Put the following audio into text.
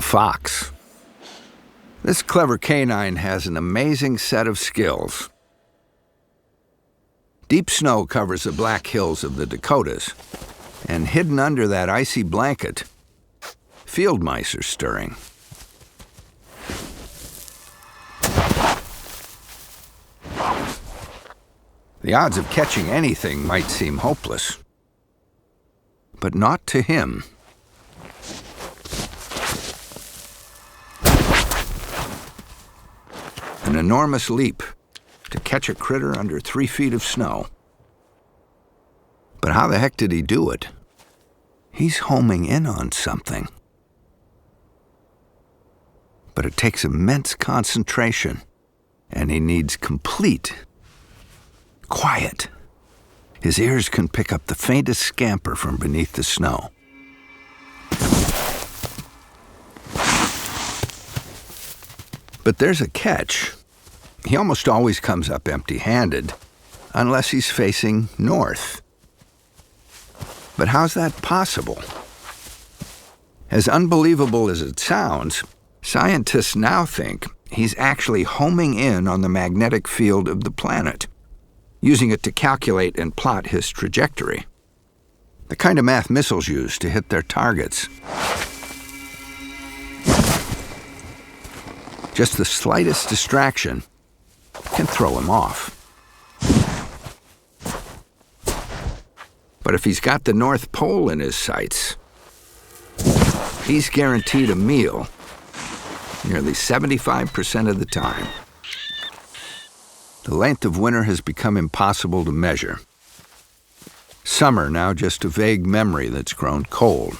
the fox. This clever canine has an amazing set of skills. Deep snow covers the black hills of the Dakotas, and hidden under that icy blanket, field mice are stirring. The odds of catching anything might seem hopeless, but not to him. An enormous leap to catch a critter under 3 feet of snow. But how the heck did he do it? He's homing in on something. But it takes immense concentration, and he needs complete quiet. His ears can pick up the faintest scamper from beneath the snow. But there's a catch. He almost always comes up empty-handed, unless he's facing north. But how's that possible? As unbelievable as it sounds, scientists now think he's actually homing in on the magnetic field of the planet, using it to calculate and plot his trajectory. The kind of math missiles use to hit their targets. Just the slightest distraction can throw him off. But if he's got the North Pole in his sights, he's guaranteed a meal nearly 75% of the time. The length of winter has become impossible to measure. Summer now just a vague memory that's grown cold.